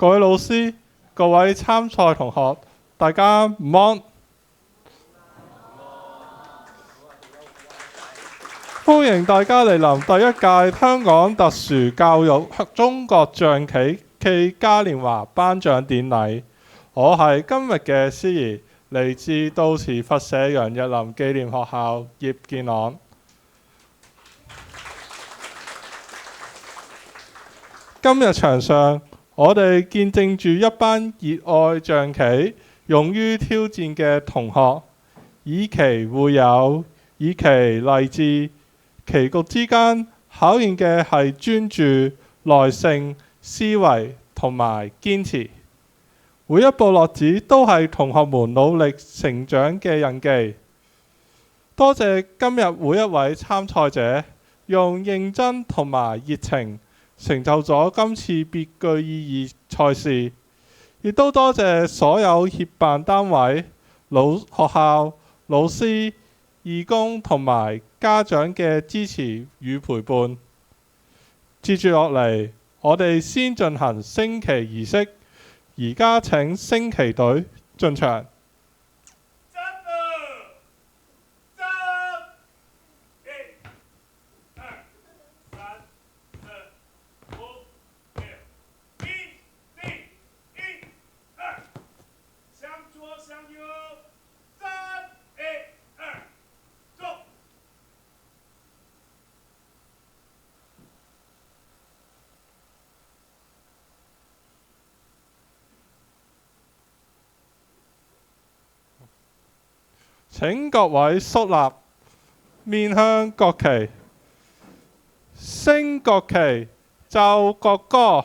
各位老師、各位參賽同學，大家午安！歡迎大家嚟臨第一屆香港特殊教育中國象棋暨嘉年華頒獎典禮。我係今日嘅司儀，嚟自到時佛社楊日林紀念學校葉建朗。今日場上，我哋見證住一班熱愛象棋、勇於挑戰嘅同學，以棋會友，以棋勵志。棋局之間考驗嘅係專注、耐性、思維同埋堅持。每一步落子都係同學們努力成長嘅印記。多謝今日每一位參賽者用認真同埋熱情成就咗今次別具意義賽事，亦都多謝所有協辦單位、學校、老師、義工同埋家長嘅支持與陪伴。接住落嚟，我哋先進行升旗儀式。而家請升旗隊進場。請各位肅立，面向國旗，升國旗，奏國歌。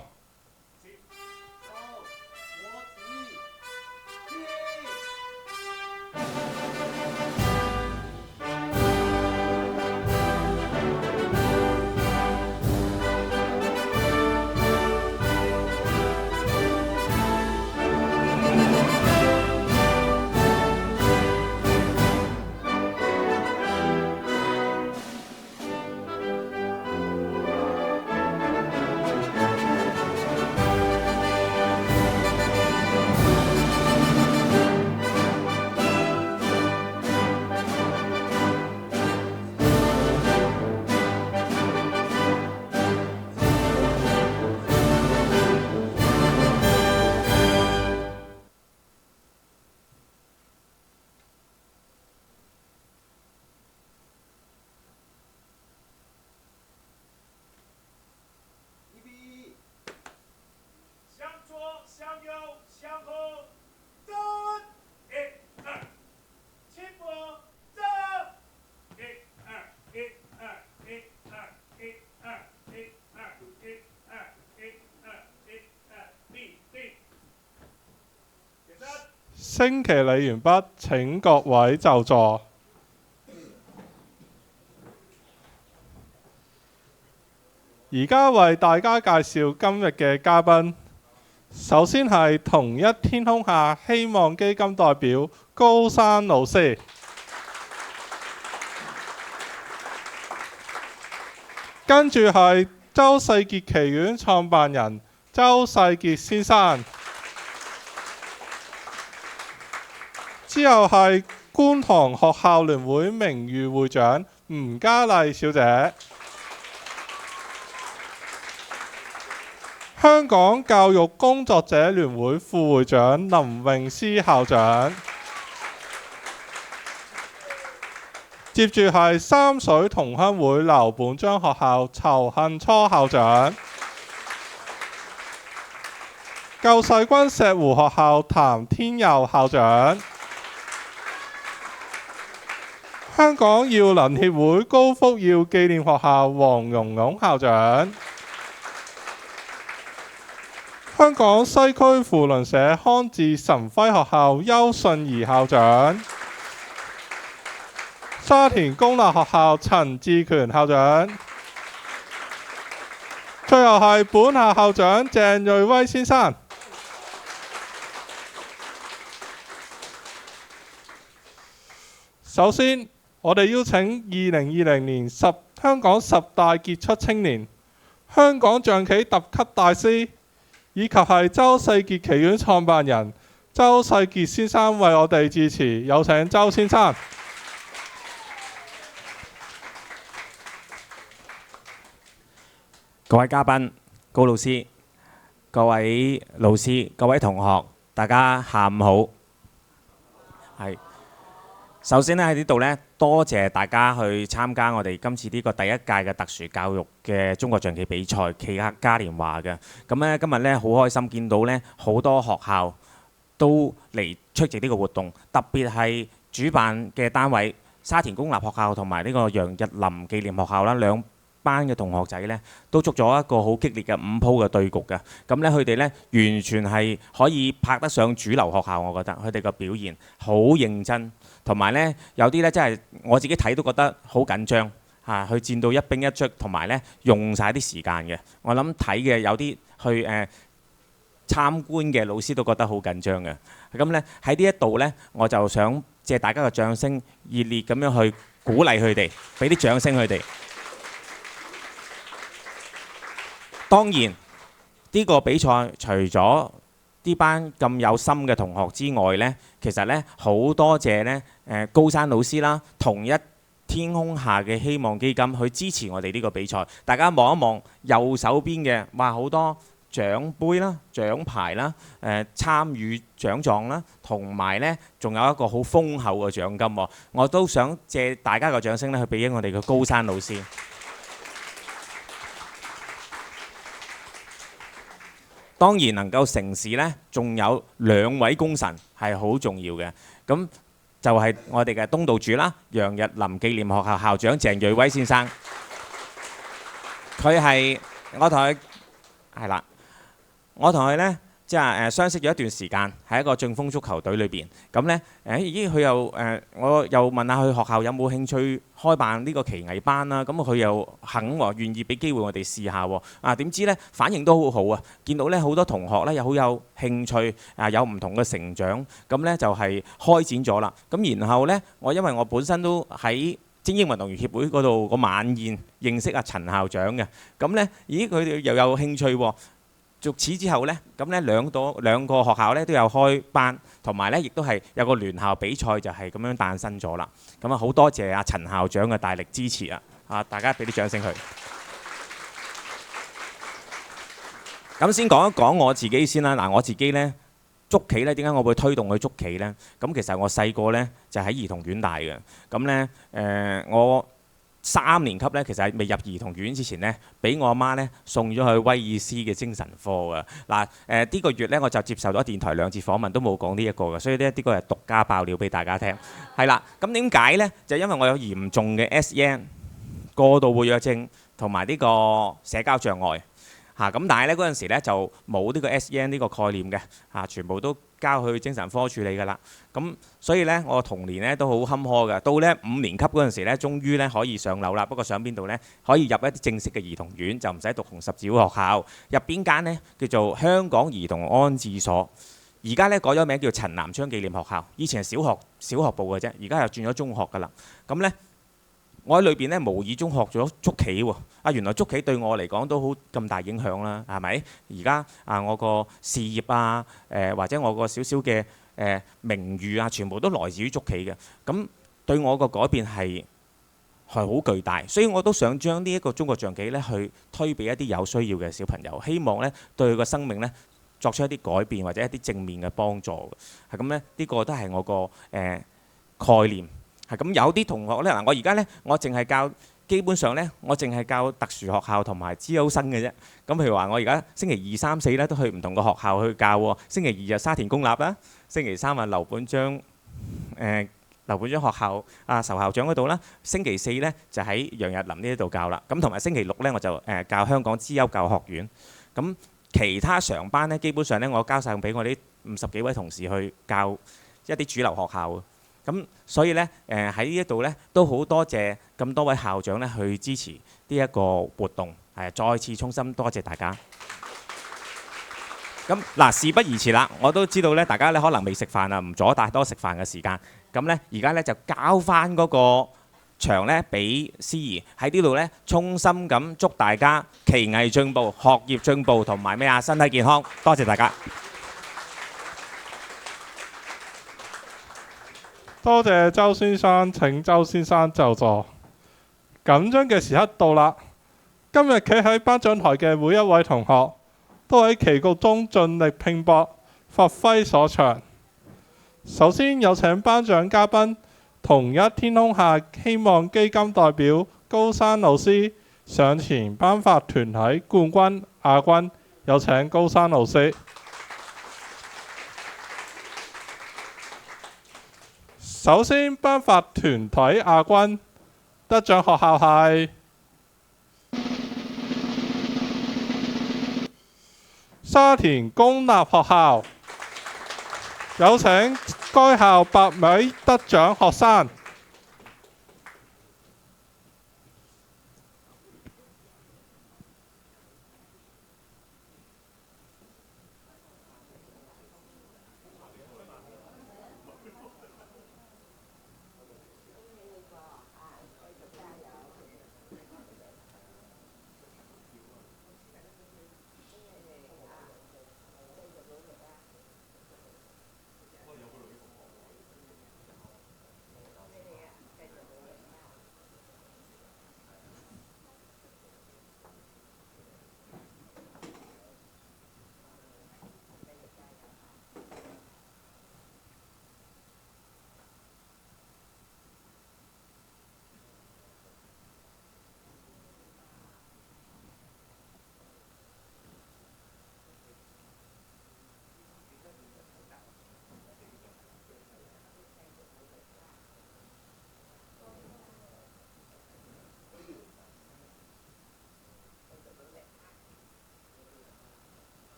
升旗禮完畢，請各位就座。而家為大家介紹今日嘅嘉賓。首先係同一天空下希望基金代表高山老師。跟住係周世傑棋院創辦人周世傑先生。之後係觀塘學校聯會名譽會長吳嘉麗小姐，香港教育工作者聯會副會長林詠詩校長。接住係三水同鄉會劉本章學校仇恨初校長。救世軍石湖學校譚天佑校長。香港耀能協會高福耀紀念學校黃蓉蓉校長。香港西區扶輪社康智神輝學校邱信儀校長。沙田公立學校陳志權校長。最後係本校校長鄭瑞威先生。首先，我哋邀請2020年香港10大傑出青年、香港象棋特級大師、以及係周世傑棋院創辦人周世傑先生為我哋致辭。有請周先生。各位嘉賓、高老師、各位老師、各位同學，大家下午好。首先咧喺呢度咧，多謝大家去參加我哋今次呢個第一屆嘅特殊教育嘅中國象棋比賽暨嘉年華嘅。咁咧今日咧好開心見到咧好多學校都嚟出席呢個活動，特別係主辦嘅單位沙田公立學校同埋呢個楊日林紀念學校啦，兩班嘅同學仔呢都捉咗一個好激烈嘅5鋪嘅對局嘅。咁呢佢哋呢完全係可以拍得上主流學校，我覺得佢哋嘅表現好認真，同埋呢有啲呢真係我自己睇都覺得好緊張嚇，去戰到一兵一卒，同埋呢用晒啲時間嘅。我諗睇嘅有啲去參觀嘅老師都覺得好緊張嘅。咁呢喺呢一度呢，我就想借大家嘅掌聲，熱烈咁樣去鼓勵佢哋，俾啲掌聲佢哋。當然，呢個比賽除咗呢班咁有心嘅同學之外呢，其實呢好多謝呢高山老師啦，同一天空下嘅希望基金去支持我哋呢個比賽。大家望一望右手邊嘅，哇好多獎杯啦、獎牌啦、參與獎狀啦，同埋呢仲有一個好豐厚嘅獎金喎。我都想借大家嘅掌聲呢去俾我哋嘅高山老師。當然能夠成事呢，仲有2位功臣係好重要嘅，咁就係我哋嘅東道主啦，楊日林紀念學校校長鄭瑞威先生。佢係我同佢係啦，我同佢呢即係相識咗一段時間，喺一個駿豐足球隊裏邊。咁呢佢又我又問下佢學校有冇興趣開辦呢個棋藝班啦。咁佢又肯喎，願意俾機會我哋試下喎。點知呢反應都好好啊！見到呢好多同學呢又好有興趣，有唔同嘅成長。咁呢就係開展咗啦。咁然後呢，因為我本身都喺精英運動員協會嗰度個晚宴認識阿陳校長嘅。咁呢，咦佢哋又有興趣喎。從此之後呢，咁呢兩個學校呢都有開班，同埋呢亦都係有個聯校比賽，就係咁樣誕生咗啦。咁啊好多謝阿陳校長嘅大力支持啊！大家俾啲掌聲佢。咁先講一講我自己先啦。我自己呢，捉棋呢，點解我會推動去捉棋呢？咁其實我細個呢，就喺兒童院大嘅。咁呢，我3年級呢，其實係未入兒童院之前呢，俾我阿媽呢送咗去威爾斯嘅精神科㗎。呢個月呢，我就接受咗電台2次訪問，都冇講呢一個嘅，所以呢個係獨家爆料俾大家聽。係啦，咁點解呢？就因為我有嚴重嘅 SEN 過度活躍症同埋呢個社交障礙咁，但係呢嗰陣時呢就冇呢個 SEN 呢個概念嘅全部都交去精神科處理㗎啦。咁所以呢，我童年呢都好坎坷㗎。到呢5年級嗰陣時呢，終於呢可以上樓啦。不過上邊度呢？可以入一啲正式嘅兒童院，就唔使讀紅十字會學校。入邊間呢叫做香港兒童安置所，而家呢改咗名叫陳南昌紀念學校。以前係小學部嘅啫，而家又轉咗中學㗎啦。咁呢，我喺裏邊呢無意中學咗捉棋喎。原來捉棋對我嚟講都好咁大影響啦，係咪？而家我個事業或者我個少少嘅名譽全部都來自於捉棋嘅。咁對我個改變係好巨大，所以我都想將呢一個中國象棋呢去推俾一啲有需要嘅小朋友，希望呢對佢個生命呢作出一啲改變或者一啲正面嘅幫助。係咁呢，呢個都係我個概念。係咁，有啲同學呢，我而家呢，我淨係教。基本上呢，我淨係教特殊學校同埋資優生嘅啫。咁譬如話，我而家星期2、3、4呢都去唔同嘅學校去教喎。星期2就沙田公立啦，星期3啊劉本章學校仇校長嗰度啦。星期4呢就喺楊日林呢一度教啦。咁同埋星期6呢我就教香港資優教學院。咁其他常班呢，基本上呢我交晒俾我啲50幾位同事去教一啲主流學校。咁所以呢，喺呢一度呢都好多謝咁多位校長呢去支持呢一個活動，再次衷心多謝大家。咁事不宜遲啦，我都知道呢大家呢可能未食飯啊，唔阻大多食飯嘅時間。咁呢而家呢就交翻嗰個場咧俾司儀喺呢度咧，衷心咁祝大家棋藝進步、學業進步同埋咩啊身體健康。多謝大家。多謝周先生，請周先生就座。緊張嘅時刻到啦！今日企喺頒獎台嘅每一位同學，都喺棋局中盡力拼搏，發揮所長。首先有請頒獎嘉賓同一天空下希望基金代表高山老師上前頒發團體冠軍、亞軍。有請高山老師。首先頒發團體亞軍，得獎學校係沙田公立學校。有請該校8位得獎學生。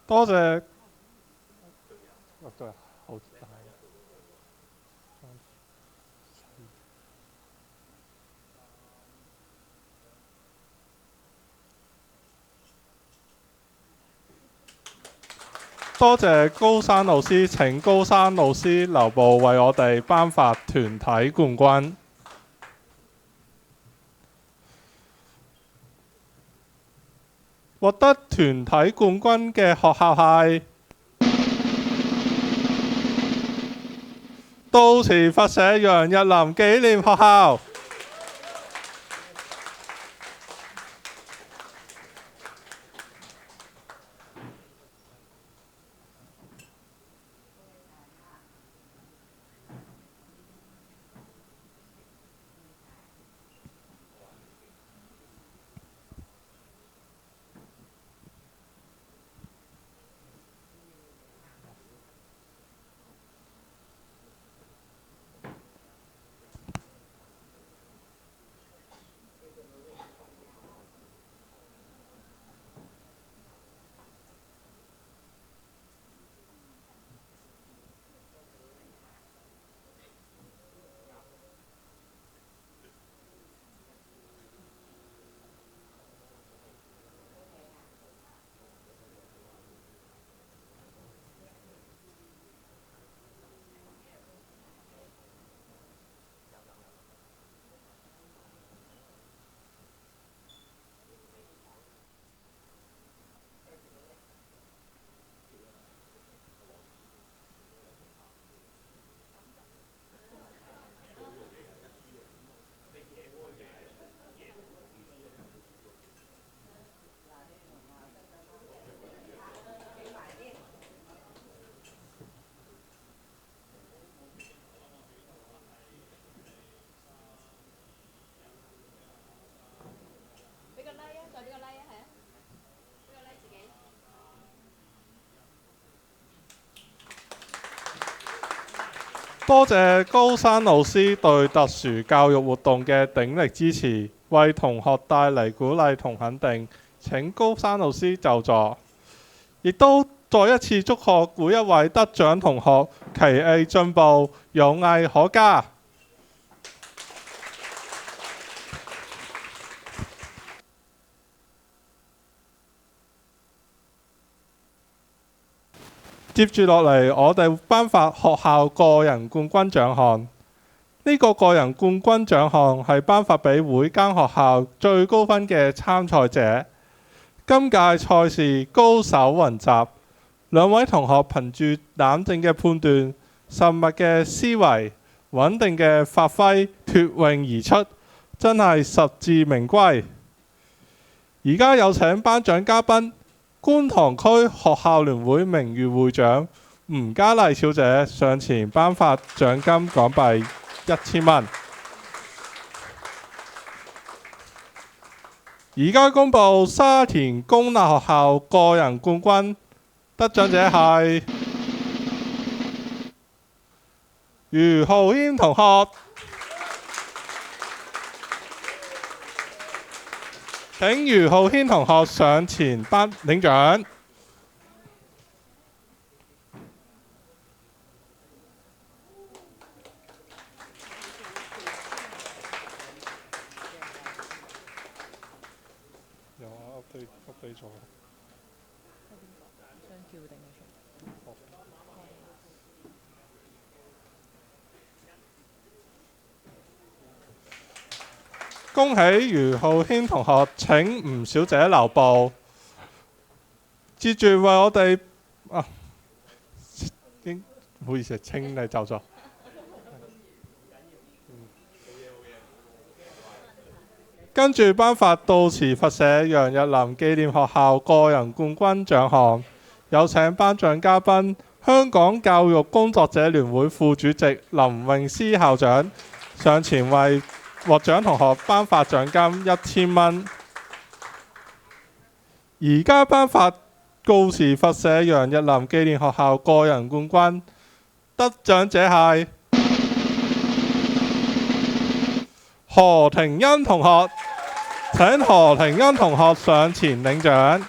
多謝，多謝高山老師，請高山老師留步為我哋頒發團體冠軍。獲得團體冠軍嘅學校係到時佛社楊日林紀念學校。多謝高山老師對特殊教育活動嘅鼎力支持，為同學帶嚟鼓勵同肯定。請高山老師就座，亦都再一次祝賀每一位得獎同學奇藝進步，勇毅可嘉。接住落嚟，我哋頒發學校個人冠軍獎項。呢個個人冠軍獎項係頒發俾每間學校最高分嘅參賽者。今屆賽事高手雲集，兩位同學憑住冷靜嘅判斷、縝密嘅思維、穩定嘅發揮脫穎而出，真係實至名歸。而家有請頒獎嘉賓，觀塘區學校聯會名譽會長吳嘉麗小姐上前頒發獎金港幣1000蚊。而家公布沙田公立學校個人冠軍得獎者係余浩軒同學。請余浩軒同學上前領獎。有啊，update咗。恭喜余浩軒同學，請吳小姐留步。接住為我哋唔好意思，請你就座。跟住頒發到慈佛社楊日林紀念學校個人冠軍獎項，有請頒獎嘉賓香港教育工作者聯會副主席林詠詩校長上前為獲獎同學頒發獎金1000蚊。而家頒發告示佛社楊日林紀念學校個人冠軍得獎者係何庭欣同學。請何庭欣同學上前領獎。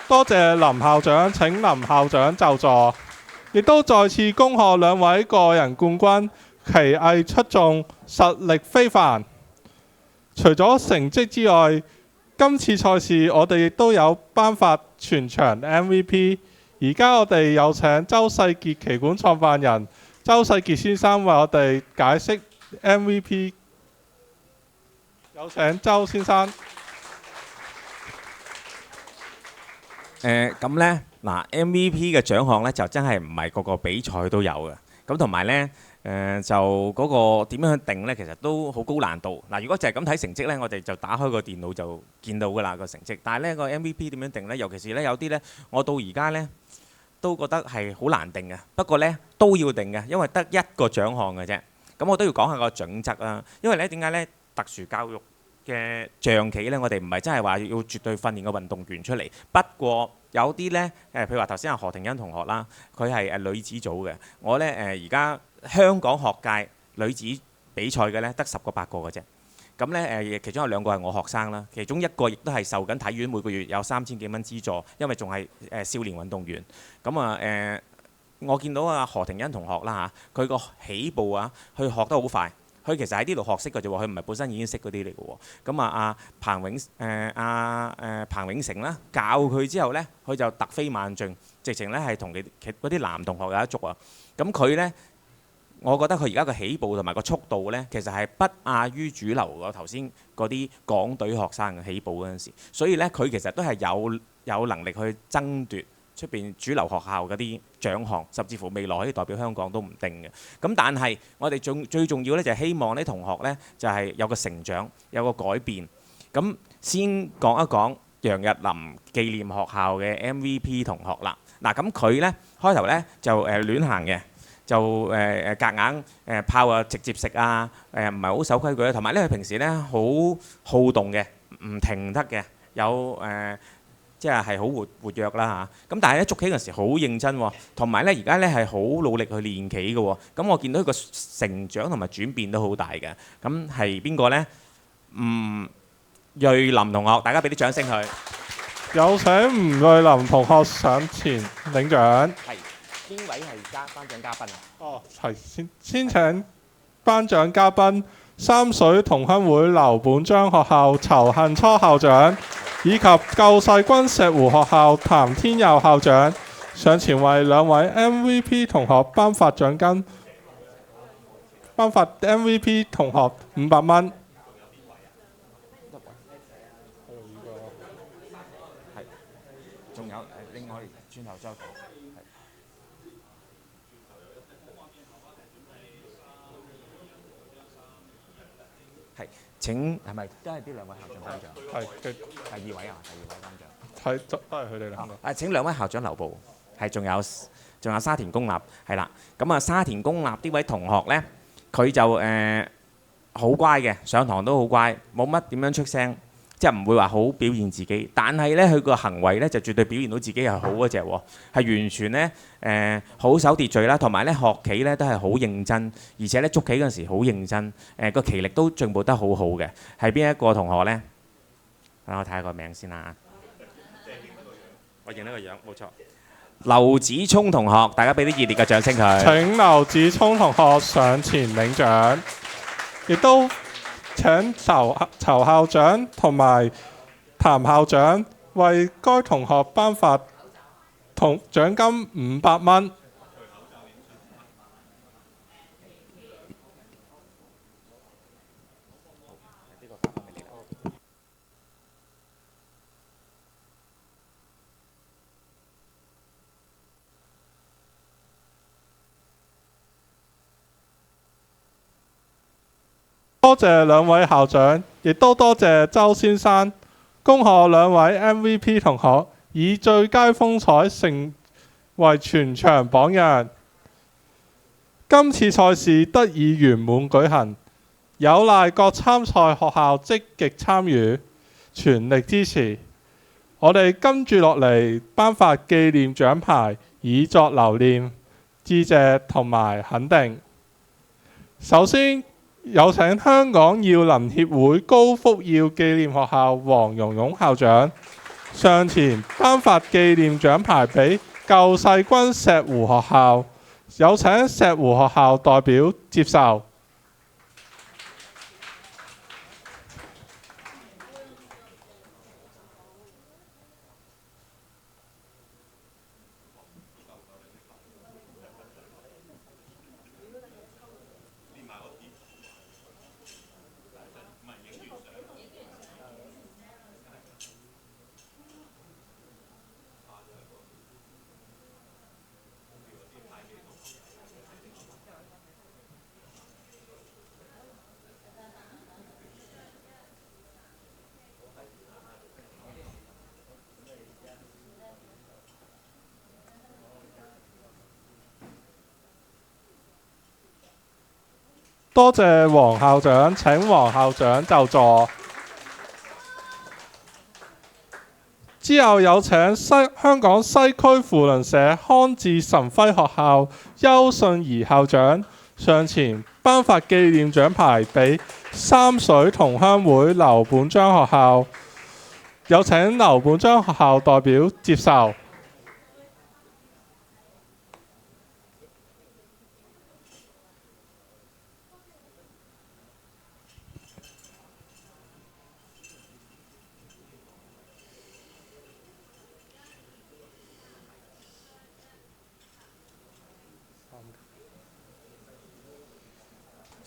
多謝林校長，請林校長就座。亦都再次恭賀兩位個人冠軍，奇藝出眾，實力非凡。除咗成績之外，今次賽事我哋亦都有頒發全場 MVP。而家我哋有請周世傑旗館創辦人周世傑先生為我哋解釋 MVP。有請周先生。咁呢，嗱 MVP 嘅獎項呢，就真係唔係個個比賽都有嘅。咁同埋呢，就嗰個點樣去定呢，其實都好高難度。嗱，如果就係咁睇成績呢，我哋就打開個電腦就見到㗎啦個成績。但係呢個 MVP 點樣定呢？尤其是呢有啲呢，我到而家呢都覺得係好難定嘅。不過呢都要定嘅，因為得一個獎項嘅啫。咁我都要講下個準則啦。因為呢點解呢？特殊教育嘅象棋呢，我哋唔係真係話要絕對訓練個運動員出嚟。不過有啲呢，譬如話頭先阿何庭欣同學啦，佢係女子組嘅。我呢而家香港學界女子比賽嘅呢，得10個8個嘅啫。咁呢其中有2個係我學生啦，其中1個亦都係受緊體院每個月有3000幾蚊資助，因為仲係少年運動員。咁啊我見到阿何庭欣同學啦嚇，佢個起步啊，佢學得好快。佢其實喺呢度學識嘅啫喎，佢唔係本身已經識嗰啲嚟嘅喎。咁阿彭永成啦，教佢之後呢，佢就突飛猛進，直情呢係同嗰啲男同學有一組啊。咁佢呢，我覺得佢而家嘅起步同埋個速度呢，其實係不亞於主流嘅頭先嗰啲港隊學生嘅起步嗰陣時。所以呢，佢其實都係有能力去爭奪出邊主流學校嗰啲獎項，甚至乎未來可以代表香港都唔定嘅。咁但係我哋最重要呢，就係希望啲同學呢，就係有個成長，有個改變。咁先講一講楊日林紀念學校嘅 MVP 同學啦。嗱，咁佢呢開頭呢就亂行嘅，就夾硬炮啊直接食啊，唔係好守規矩，同埋呢佢平時呢好好動嘅，唔停得嘅，有即係好活躍啦嚇。咁但係咧捉棋嗰時好認真喎，同埋咧而家咧係好努力去練棋嘅喎。咁我見到佢個成長同埋轉變都好大嘅。咁係邊個呢？瑞林同學，大家俾啲掌聲佢。有請吳瑞林同學上前領獎。係邊位係頒獎嘉賓啊？哦，係先請頒獎嘉賓三水同鄉會劉本章學校仇恨初校長，以及救世軍石湖學校譚天佑校長上前為兩位 MVP 同學頒發獎金，頒發 MVP 同學500蚊。仲有另外轉頭再講。係請係咪都係呢兩位校長頒獎？係嘅，第二位啊，第二位頒獎。係都係佢哋兩個。請兩位校長留步。係仲有沙田公立係啦。咁啊，沙田公立呢位同學呢，佢就好乖嘅，上堂都好乖，冇乜點樣出聲。即係唔會話好表現自己，但係咧佢個行為咧就絕對表現到自己係好嗰隻喎，係完全咧好守秩序啦，同埋咧學棋咧都係好認真，而且咧捉棋嗰陣時好認真，個棋力都進步得好好嘅。係邊一個同學咧？等我睇下個名先啦。我認得個樣，冇錯。劉子聰同學，大家俾啲熱烈嘅掌聲佢。請劉子聰同學上前領獎，亦都請仇校長同埋譚校長為該同學頒發獎金500蚊。多謝兩位校長，亦都多謝周先生，恭賀兩位 MVP 同學以最佳風采成為全場榜樣。今次賽事得以圓滿舉行，有賴各參賽學校積極參與，全力支持。我哋跟住落嚟頒發紀念獎牌，以作留念、致謝同埋肯定。首先，有請香港耀能協會高福耀紀念學校黃蓉蓉校長上前頒發紀念獎牌俾救世軍石湖學校，有請石湖學校代表接受。多謝黃校長，請黃校長就座。之後有請香港西區扶輪社康智神輝學校邱信儀校長上前頒發紀念獎牌俾三水同鄉會劉本章學校，有請劉本章學校代表接受。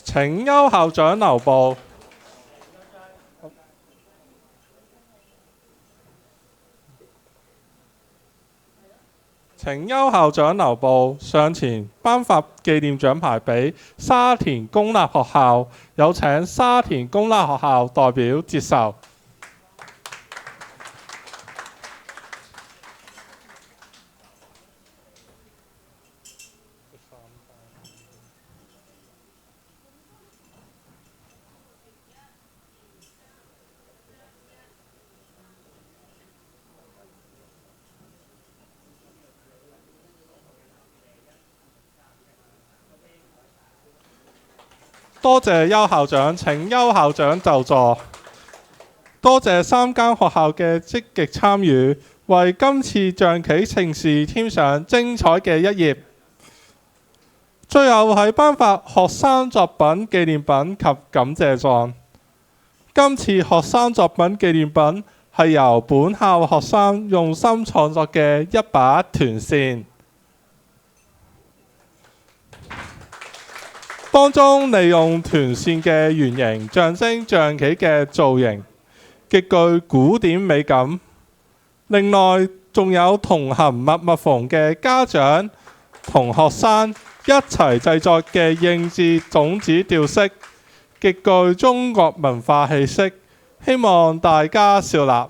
請邱校長留步。請邱校長留步，上前頒發紀念獎牌俾沙田公立學校，有請沙田公立學校代表接受。多謝邱校長，請邱校長就座。多謝3間學校嘅積極參與，為今次象棋盛事添上精彩嘅一頁。最後係頒發學生作品紀念品及感謝狀。今次學生作品紀念品係由本校學生用心創作嘅一把團扇，當中利用團扇嘅圓形象徵象棋嘅造型，極具古典美感。另外仲有同行密密縫嘅家長同學生一齊製作嘅應節種子吊飾，極具中國文化氣息，希望大家笑納。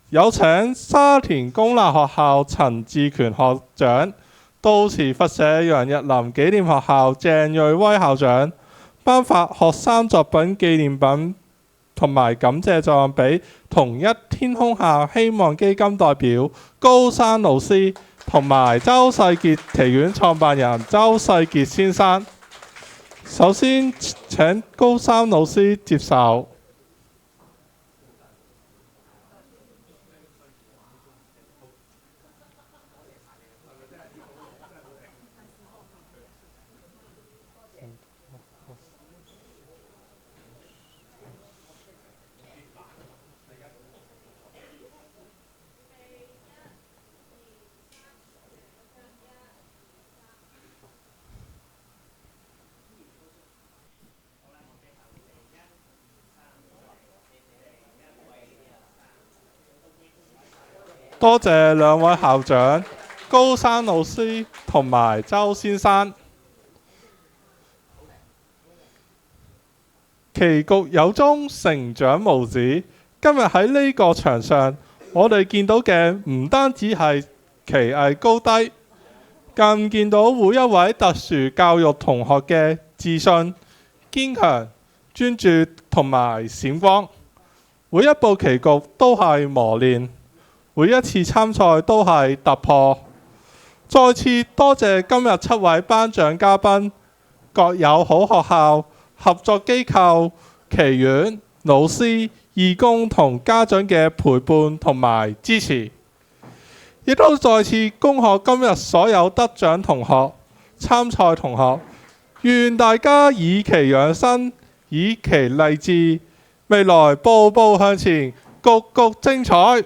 有請沙田公立學校陳志權學長、到時佛社楊日林紀念學校鄭瑞威校長頒發學生作品紀念品同埋感謝狀俾同一天空下希望基金代表高山老師同埋周世傑棋院創辦人周世傑先生。首先請高山老師接受。多謝兩位校長高山老師同埋周先生。棋局有終，成長無止。今日喺呢個場上，我哋見到嘅唔單止係棋藝高低，更見到每一位特殊教育同學嘅自信、堅強、專注同埋閃光。每一步棋局都係磨練，每一次參賽都係突破。再次多謝今日7位頒獎嘉賓，各有好學校、合作機構、棋院、老師、義工同家長嘅陪伴同埋支持，亦都再次恭賀今日所有得獎同學、參賽同學。願大家以棋養生，以棋勵志，未來步步向前，局局精彩。